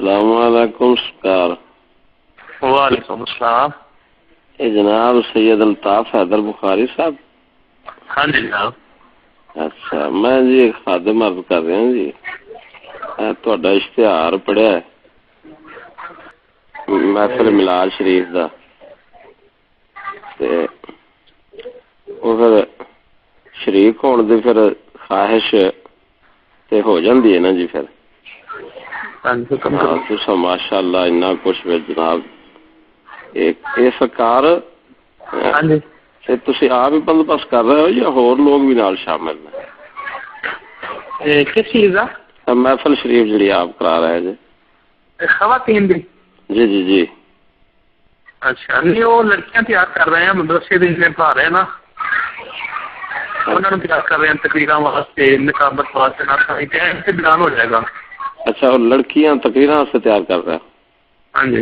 अस्सलामुअलैकुम सरकार। वालेकुम अस्सलाम। ये जनाब सैयद अल्ताफ हैदर बुखारी साहब? हाँ जी जनाब। अच्छा, मैं जी खादिम अर्ज कर रहा जी। तुहाडा इश्तिहार पढ़िया महफिल मिलाद शरीफ का, फिर शरीक होने की फिर ख्वाहिश ते हो जाती है ना जी। फिर तुसा माशाअल्लाह इन्ना कुछ जनाब सरकार तुसी आप ही बंदोबस्त कर रहे हो या होर लोग भी नाल शामिल ने? किस चीज का महफिल शरीफ जी आप करा रहे जी? खवातीन दी? जी जी जी। अच्छा, नहीं वो लड़कियां तैयार कर रहे हैं, मदरसे जिन्हें पढ़ा रहे हैं ना, उन्होंने तैयार कर रहे हैं तकरीर वास्ते, निकाबत वास्ते ना से बयान हो जाएगा। अच्छा, और लड़कियां तकरीर वास्ते तैयार कर रहे हैं? हाँ जी।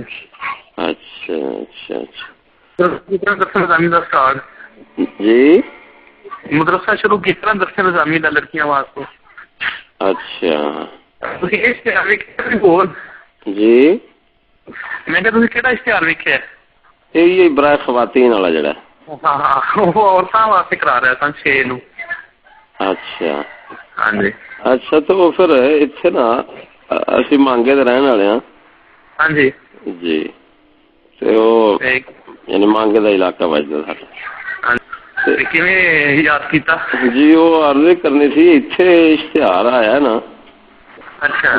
अच्छा अच्छा अच्छा। स्टार्ट जी मदरसा शुरू किस तरह दरसे निजामी का लड़कियां वास्ते? अच्छा बोल जी। मैं क्या केड़ा इश्तिहार वेख्या? यही बराए खवातीन वाला जड़ा? हाँ हाँ, वो औरतां वास्ते करा रहा था 6 नूं। अच्छा हाँ जी। अच्छा, तो वो फिर इत्थे ना असी मांगे दे रहने वाले हां। हाँ जी जी, ते ओ यानी मांगे दा इलाका वजदा साडा। किवें याद कीता जी? वो अर्ज करनी थी, इत्थे इश्तिहार आया ना। अच्छा,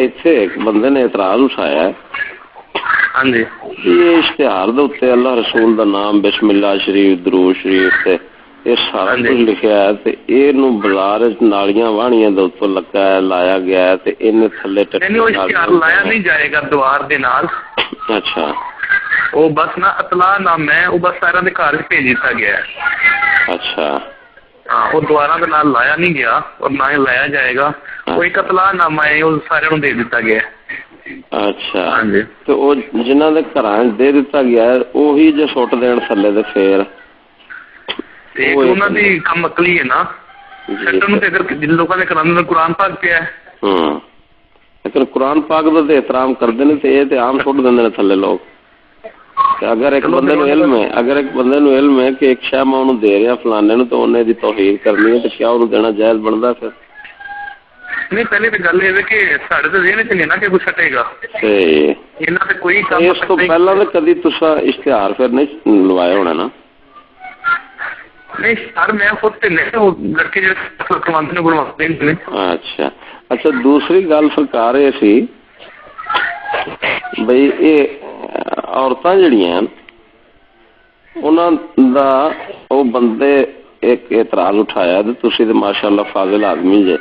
इत्थे एक बंदे ने एतराज उठाया है। हाँ जी। ये इश्तिहार दे उत्ते अल्लाह रसूल दा नाम, बिस्मिल्लाह शरीफ, दरूद शरीफ ते ये सारा कुछ लिखा है, ते इहनू बाजार च नालियां वाहणियां दे उत्तों लगा है, लाया गया है, ते इन्ने थल्ले इश्तिहार लाया नहीं जाएगा द्वार दे नाल। अच्छा, वो बस ना अतला नाम है, वो बस सारा दे घर भेज दिता गया है। अच्छा हाँ, वो द्वारा दे नाल लाया नहीं गया और ना ही लाया जाएगा। वो एक अतला नामा है, वो सारे नूं दे दिता गया है। अच्छा, हाँ जी। तो वो जिन्हां दे घरां दे दिता गया है ओही जे सुट देण थल्ले ते फिर एक उन्हां दी कम अकली है ना, सट्टन नूं ते अगर जिन लोकां दे घरां अंदर कुरान पाक पिया है। लेकिन कुरान पाक दा ते एहतराम करदे ने, ते ये ते आम सुट देंदे ने थल्ले लोग। अगर एक बंदे नूं इल्म है कि एक शह मैं उन्हें दे रहा फलाने नूं, तो उन्हें दी तौहीन करनी है, तो क्या उन्हें देना जायज बनता? फिर नहीं, पहले तो गल ये कि साडे ते जेहन च नहीं ना कि कुछ सटेगा, इन्हां ते कोई काम इस तो पहला तो कदी तुसा इश्तिहार फिर नहीं लवाया होना ना? नहीं सर, मैं खुद ते नहीं, वो लड़के जो कमांदे ने बुलवांदे ने। अच्छा अच्छा, दूसरी गल सरकार ये सी बई ये औरतां जिहड़ियां उन्हां दा वो बंदे एक एतराज उठाया, तो तुसी ते माशाअल्लाह फाजिल आदमी जे।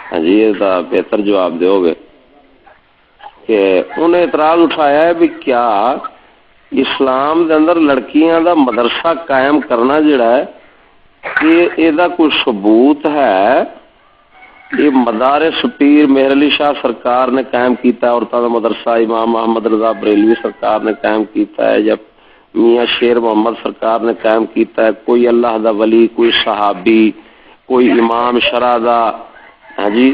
हाँ जी, इसका बेहतर जवाब दोगे कि उन्हें एतराज उठाया है भी क्या इस्लाम के अंदर लड़कियां का मदरसा कायम करना जिहड़ा है ये कोई सबूत है? ये मदारिस पीर मेहर अली शाह सरकार ने कायम किया, औरतों का मदरसा इमाम अहमद रजा बरेलवी सरकार ने कायम किया है, या मियाँ शेर मोहम्मद सरकार ने कायम किया है? कोई अल्लाह दा वली, कोई सहाबी, कोई इमाम शरा दा? हाँ जी,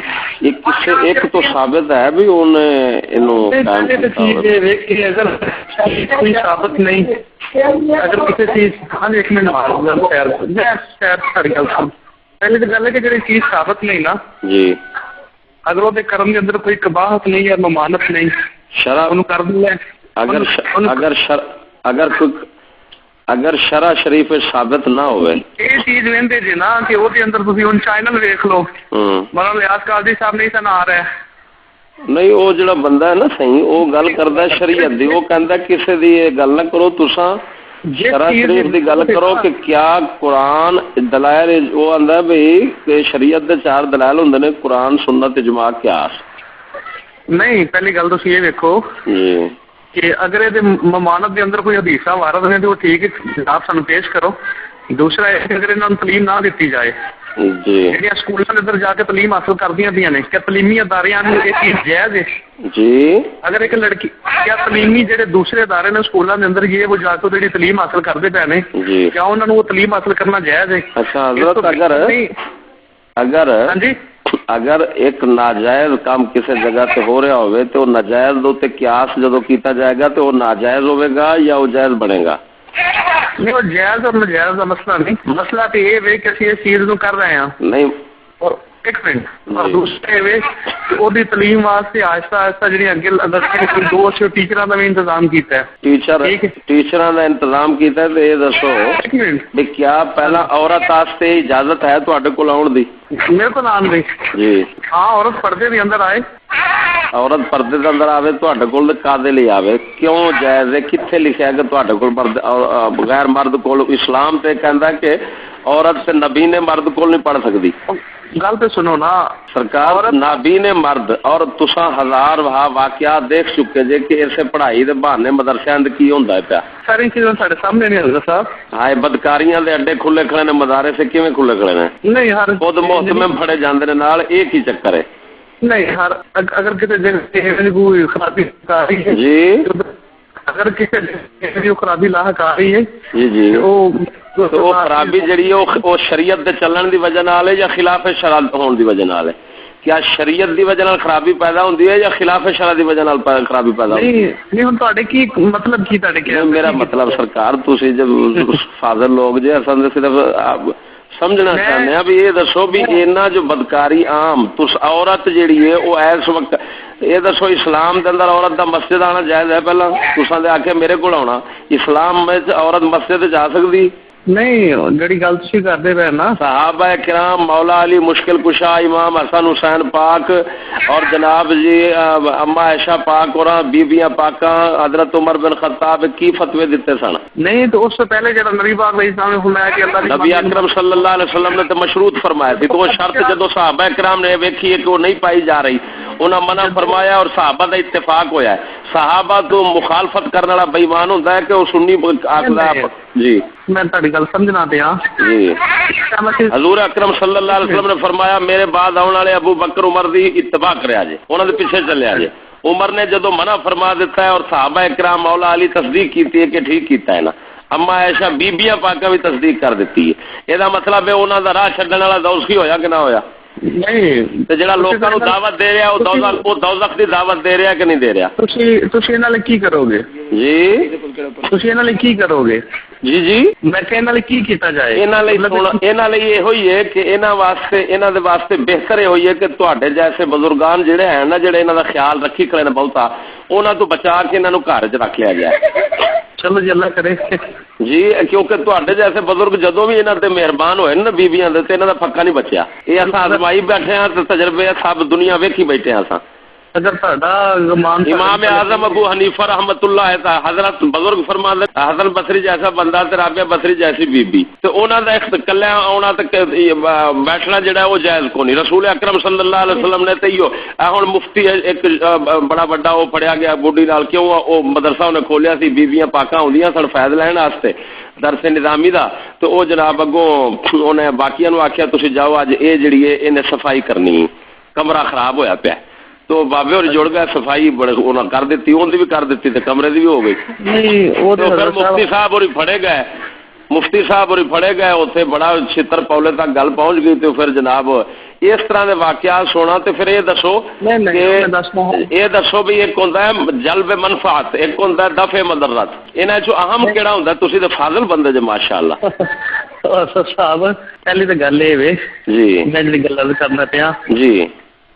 ये किसे एक तो साबित है भी उन्हें इन्हों कायम किया? अगर कोई साबित नहीं, अगर किसी चीज, हाँ एक मिनट पहले तो गल है कि जो चीज साबित नहीं ना जी, अगर वो कर्म के अंदर कोई कबाहत नहीं या ममानत नहीं, शरा कर दिया। अगर शरा शरीफ साबित ना होवे, ये चीज वेंदे जे ना कि ओदे अंदर तुसी हुन चैनल देख लो, मौलाना लियाज काजी साहब नहीं सन आ रहा है। नहीं, वो जिहड़ा बंदा है ना सही, वो गल करदा शरीयत दी, वो कहंदा किसे दी ये गल ना करो, तुसा शरा शरीफ दी गल करो कि क्या कुरान दलाइल, वो आंदा भाई कि शरीयत दे 4 दलाइल हुंदे ने, कुरान, सुन्नत, इजमा, कियास। नहीं, पहली गल तुसी ये देखो जी कि अगर ये ममानत के अंदर कोई हदीसा वारद ने तो ठीक है, आप सानू पेश करो। दूसरा है कि अगर इन्होंने तलीम ना दी जाए, ਜਿਹੜੀਆਂ ਸਕੂਲਾਂ ਦੇ ਅੰਦਰ ਜਾ ਕੇ ਤਾਲੀਮ ਹਾਸਲ ਕਰਦੀਆਂ ਪਈਆਂ ਨੇ, ਕਿ ਤਲੀਮੀ ਅਦਾਰਿਆਂ ਨੂੰ ਇਹ ਚੀਜ਼ ਜਾਇਜ਼ ਹੈ ਜੀ? ਅਗਰ ਇੱਕ ਲੜਕੀ क्या तलीमी ਜਿਹੜੇ ਦੂਸਰੇ ਅਦਾਰੇ ਨੇ ਸਕੂਲਾਂ ਦੇ ਅੰਦਰ ਇਹ ਉਹ ਜਾ ਕੇ ਜਿਹੜੀ ਤਲੀਮ ਹਾਸਲ ਕਰਦੇ ਪਏ ਨੇ, क्या ਉਹਨਾਂ ਨੂੰ ਉਹ ਤਲੀਮ ਹਾਸਲ ਕਰਨਾ ਜਾਇਜ਼ ਹੈ? अच्छा हजरत, अगर हाँ जी अगर एक नाजायज काम किसी जगह से हो रहा हो तो नाजायज दे उत्ते कियास जदों कीता जाएगा तो वो नाजायज होगा या वो जायज बनेगा? नहीं, वो जायज और नाजायज का मसला नहीं, मसला तो ये वे कि असं इस चीज़ को कर रहे हैं नहीं। और एक मिनट, और दूसरे वे ओदी तलीम वास्ते आहिस्ता आहिस्ता जी अगे कोई दो अच्छे टीचर का भी इंतजाम किया है। टीचर का इंतजाम किया तो ये दसो भी क्या पहला औरत वास्ते इजाजत है तुहाडे कोल आउण दी? मेरे को आउण दी जी हाँ, औरत पर्दे के अंदर आए, औरत पर्दे के अंदर आवे तुहाडे कोल कादे लई आवे? क्यों जायज़ है? कित्थे लिखिया है कि तुहाडे कोल बगैर मर्द कोल? इस्लाम ते कहंदा कि औरत ते नबी ने मर्द कोल नहीं पढ़ सकती। गल तो सुनो ना सरकार, नबी ने मर्द और तुसा हजार वाकया देख चुके जे कि इसे पढ़ाई के बहाने मदरसियां की होंदा है पिया। सारी चीज़ें साढ़े सामने नहीं होगा साहब। हाँ, बदकारियां दे अड्डे खुले खड़े ने, मदारे से किवें खुले खड़े ने? नहीं, हर खुद मोहतमिम फड़े जांदे ने नाल, एक ही चक्कर है। नहीं, हर अगर किसी जगह कोई खराबी आ रही है जी, अगर किसी जगह खराबी लाहक आ रही है जी जी, तो खराबी जी वो शरीयत दे चलन की वजह नाल है या खिलाफ शरा होने की वजह नाल है? क्या शरीयत की वजह नाल खराबी पैदा होती है या खिलाफ शरा की वजह नाल खराबी पैदा होती है? नहीं, हुण तुहाडे की मतलब की तुहाडे क्या? मेरा मतलब सरकार तुसीं जब फादर लोग जे असल सिर्फ समझना चाहते हैं भी ये दसो भी इन्ना जो बदकारी आम तुस औरत जिहड़ी है वो इस वक्त ये दसो इस्लाम के अंदर औरत का मस्जिद आना जायज़ है? पहला तुसां दे आखे मेरे को आना, इस्लाम में औरत मस्जिद जा सकती नहीं? जी गल तुसीं करदे पए ना, सहाबा किराम, मौला अली मुश्किल कुशा, इमाम हसन हुसैन पाक और जनाब जी अम्मा आयशा पाक और बीबियां पाका, हजरत उमर बिन खत्ताब की फतवे दिते सन? नहीं, तो उससे पहले जो नबी पाक ने फरमाया कि अल्लाह नबी अकरम सल्लल्लाहु अलैहि वसल्लम ने तो मशरूत फरमाया थी, तो वो शर्त जो सहाबा किराम ने वेखी है कि वो नहीं पाई जा रही, उन्हें मना फरमाया और सहाबा का इत्तेफाक होया है। सहाबा तो मुखालफत करने वाला बेईमान होता है कि वो सुन्नी आखदा जी। मैं तुहाडी गल समझना पे हां जी। हजूर अकरम सल्लल्लाहु अलैहि वसल्लम ने फरमाया मेरे बाद आने वाले अबू बकर उमर दी इत्तबा करया जे, उन्हां दे पीछे चलिया जे। उमर ने जदों मना फरमा दिता है और सहाबा इकराम मौला अली तस्दीक की है कि ठीक किया है ना, अम्मा आयशा बीबियां पाका भी तस्दीक कर दी है। यदा मतलब है उन्हां दा राह छड्डण वाला दौसी होया कि ना होया? नहीं, तो जिहड़ा लोकां नूं दावत दे रहा वो दौज़ख दी दावत दे रहा कि नहीं दे रहा? तुसीं इन्हां लई की करोगे जी? तुसीं इन्हां लई की करोगे जी? जी मैं कह इन्हां लई की कीता जाए? इन्हां लई इहो ही है कि इन्हां दे वास्ते बेहतर इहो ही है कि तुहाडे जैसे बुजुर्गान जिहड़े हैं ना, जिहड़े इन्हां दा ख्याल रखी खड़े ने बहुता, उन्हां तो बचा के इन्हां नूं घर च रख लिया जाए। चलो जी अल्लाह करे जी, क्योंकि तुहाडे जैसे बुजुर्ग जदों भी इन्हां ते मेहरबान होए ना बीबियां दे, ते इन्हां दा फक्का नहीं बचिया। ये असां आजमाई बैठे हैं ते तजर्बे सब दुनिया वेखी बैठे हैं असां। अगर इमाम आजम अबू हनीफा रहमतुल्लाह है, हजरत बुजुर्ग फरमाते हसन बसरी जैसा बंदा ते राबिया बसरी जैसी बीबी, तो उन्हां दा कल्ला आउणा ते बैठना जिहड़ा वो जायज़ को नहीं। रसूल अकरम सल्लल्लाहु अलैहि वसल्लम ने ते इहो हुण मुफ्ती एक बड़ा बड़ा वो फड़िया गया बुढ़ी नाल, क्यों वो मदरसा उन्हें खोलिया सी, बीबियां पाका आउंदियां सन फैज़ लैण वास्ते दरसे निज़ामी दा, तो वो जनाब अगों उन्हें बाकियां नूं आखिया तुसीं जाओ अज ये जिहड़ी है इन्हें सफाई करनी, कमरा खराब होया पिया। तो बाबे और जुड़ गए, सफाई बड़े उन्हें कर दी, उनकी भी कर दी, कमरे की भी हो गई। नहीं तो फिर मुफ्ती साहब और फड़े गए, मुफ्ती साहब और फड़े गए, उत्थे बड़ा छितर पौले तक गल पहुंच गई। तो फिर जनाब इस तरह के वाकयात सुना, तो फिर ये दसो भी एक होंदा है जल्ब मनफात, एक होंदा है दफे मदरत, इन्हां चों अहम किहड़ा हुंदा? तुसीं ते फाजिल बंदे जे माशाअल्लाह। साहब पहली तो गल ये वे जी, मैं जिहड़ी गल्लां करना पिया जी,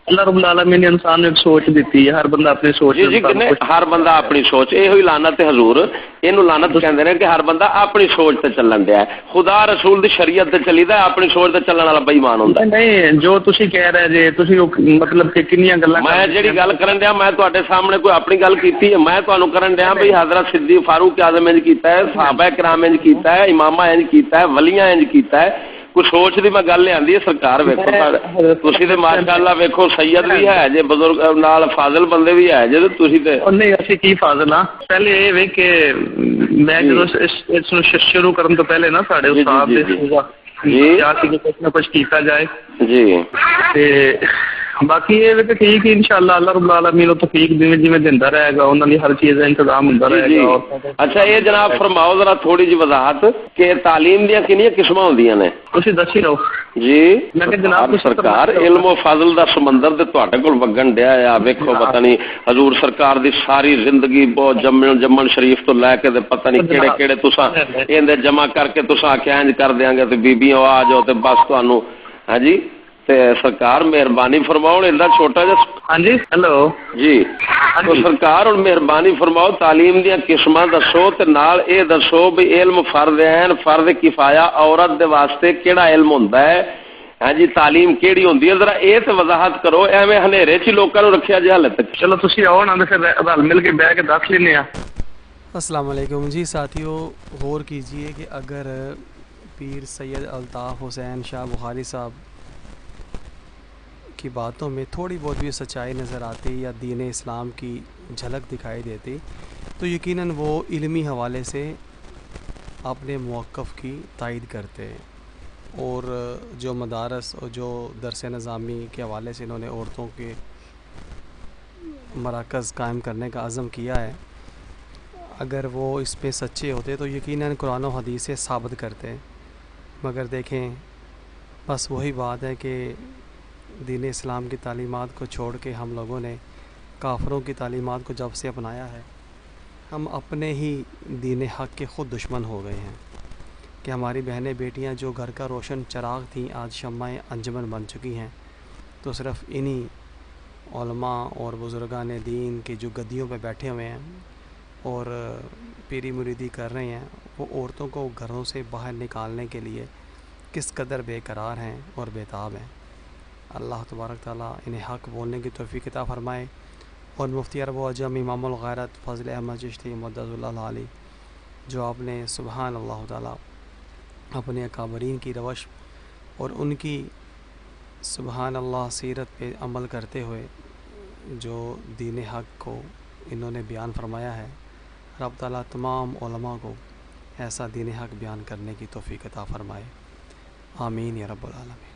अल्लाह रब्बुल आलमीन ने इंसान ने एक सोच दी है, हर बंदा अपनी सोच जी, हर बंदा अपनी सोच, ये हुई लानत है हजूर, इनू लानत कहते हैं कि हर बंदा अपनी सोच से चलन दिया है। खुदा रसूल की शरीयत से चलीदा, अपनी सोच से चलने वाला बेईमान होंदा नहीं। जो तुसी कह रहे जे तुसी मतलब कि किन्नियां गल्लां, मैं जिहड़ी गल करन दिया मैं तुहाडे सामने कोई अपनी गल कीती है, मैं तुहानू करन दिया भई हजरत सिद्दीक फारूक आज़म इंज कीता है, सहाबा किराम इंज कीता है, इमामा इंज कीता है, वलियां इंज कीता है। कुछ सोच की मैं गल लियांदी है सरकार, वेखो तुसीं ते माशाअल्लाह वेखो सैयद भी है जे, बुजुर्ग नाल फाजिल बंदे भी है जे, तुसीं ते नहीं असीं की फाजिल हां। पहले ये वे कि मैं जदों इसनूं शुरू करन तो पहले ना साडे उस्ताद दे जी कुछ ना कुछ कीता जाए जी, ते ਬਾਕੀ ਇਹ ਵੀ ਠੀਕ ਹੀ ਇਨਸ਼ਾਅੱਲਾ ਅੱਲਾਹ ਰੱਬੁਲ ਆਲਮੀਨ ਉਹ ਤੌਫੀਕ ਜਿਵੇਂ ਜਿਵੇਂ ਦਿੰਦਾ ਰਹੇਗਾ ਉਹਨਾਂ ਦੀ ਹਰ ਚੀਜ਼ ਦਾ ਇੰਤਜ਼ਾਮ ਹੁੰਦਾ ਰਹੇਗਾ। ਅੱਛਾ ਇਹ ਜਨਾਬ ਫਰਮਾਓ ਜ਼ਰਾ ਥੋੜੀ ਜਿਹੀ ਵਜ਼ਾਹਤ ਕਿ ਤਾਲੀਮ ਦੀਆਂ ਕਿੰਨੀਆਂ ਕਿਸਮਾਂ ਹੁੰਦੀਆਂ ਨੇ? ਤੁਸੀਂ ਦੱਸੀ ਰਹੋ ਜੀ। ਮੈਂ ਕਿ ਜਨਾਬ ਸਰਕਾਰ ਇਲਮ ਫਜ਼ਲ ਦਾ ਸਮੁੰਦਰ ਤੇ ਤੁਹਾਡੇ ਕੋਲ ਵਗਣ ਡਿਆ ਆ। ਵੇਖੋ ਪਤਾ ਨਹੀਂ ਹਜ਼ੂਰ ਸਰਕਾਰ ਦੀ ਸਾਰੀ ਜ਼ਿੰਦਗੀ ਬਹੁਤ ਜੰਮਣ ਸ਼ਰੀਫ ਤੋਂ ਲੈ ਕੇ ਤੇ ਪਤਾ ਨਹੀਂ ਕਿਹੜੇ ਕਿਹੜੇ ਤੁਸੀਂ ਇਹਦੇ ਜਮਾ ਕਰਕੇ ਤੁਸੀਂ ਆਖਿਆ ਇੰਜ ਕਰ ਦਿਆਂਗੇ ਤੇ ਬੀਬੀਆਂ ਆ ਜਾਓ ਤੇ ਬਸ ਤੁਹਾਨੂੰ। ਹਾਂਜੀ ਤੇ ਸਰਕਾਰ ਮਿਹਰਬਾਨੀ ਫਰਮਾਓ ਇਹਦਾ ਛੋਟਾ ਜਿਹਾ। ਹਾਂਜੀ ਹੈਲੋ ਜੀ। ਸਰਕਾਰ ਹੁਣ ਮਿਹਰਬਾਨੀ ਫਰਮਾਓ ਤਾਲੀਮ ਦੀਆਂ ਕਿਸਮਾਂ ਦੱਸੋ ਤੇ ਨਾਲ ਇਹ ਦੱਸੋ ਵੀ ਇਲਮ ਫਰਜ਼ ਐਨ ਫਰਜ਼ ਕਿਫਾਇਆ ਔਰਤ ਦੇ ਵਾਸਤੇ ਕਿਹੜਾ ਇਲਮ ਹੁੰਦਾ ਹੈ? ਹਾਂਜੀ ਤਾਲੀਮ ਕਿਹੜੀ ਹੁੰਦੀ ਹੈ ਜ਼ਰਾ ਇਹ ਤੇ ਵਜ਼ਾਹਤ ਕਰੋ। ਐਵੇਂ ਹਨੇਰੇ 'ਚ ਲੋਕਾਂ ਨੂੰ ਰੱਖਿਆ ਜੇ ਹਾਲੇ ਤੱਕ। ਚਲੋ ਤੁਸੀਂ ਆਓ ਨਾ ਫਿਰ ਰਲ ਮਿਲ ਕੇ ਬਹਿ ਕੇ ਦੱਸ ਲੈਂਦੇ ਆ। अस्सलाम वालेकुम जी साथियों, गौर कीजिए कि अगर पीर सैयद अल्ताफ़ हुसैन शाह बुखारी साहब की बातों में थोड़ी बहुत भी सच्चाई नज़र आती या दीन इस्लाम की झलक दिखाई देती तो यकीनन वो इल्मी हवाले से अपने मौक़िफ़ की तायद करते। और जो मदारस और जो दरस निज़ामी के हवाले से इन्होंने औरतों के मराकज़ कायम करने का अज़म किया है, अगर वो इस पे सच्चे होते तो यकीनन कुरान और हदीस से साबित करते। मगर देखें बस वही बात है कि दीन इस्लाम की तालीमात को छोड़ के हम लोगों ने काफ़रों की तालीमात को जब से अपनाया है हम अपने ही दीन हक़ के ख़ुद दुश्मन हो गए हैं। कि हमारी बहनें बेटियां जो घर का रोशन चराग थीं आज शम्माए अंजुमन बन चुकी हैं। तो सिर्फ़ इन्हीं उलमा और बुज़ुर्गान दीन के जो गद्दियों पर बैठे हुए हैं और पीरी मुरीदी कर रहे हैं वो औरतों को घरों से बाहर निकालने के लिए किस कदर बेकरार हैं और बेताब हैं। अल्लाह तबारक ताला इन्हें हक़ बोलने की तौफ़ीक़ अता फ़रमाए। और मुफ्ती अरब व अजम इमामुल गैरत फ़ज़ल अहमद चिश्ती मुद्दतुल्लाह अलैह जो आपने सुबहान अल्लाह ताला अपने अकाबरीन की रवश और उनकी सुबहान अल्लाह सीरत पे अमल करते हुए जो दीन हक़ को इन्होंने बयान फरमाया है, रब ताला तमाम उलमा को ऐसा दीन हक़ बयान करने की तौफ़ीक़ अता फ़रमाए। आमीन या रब्बुल आलमीन।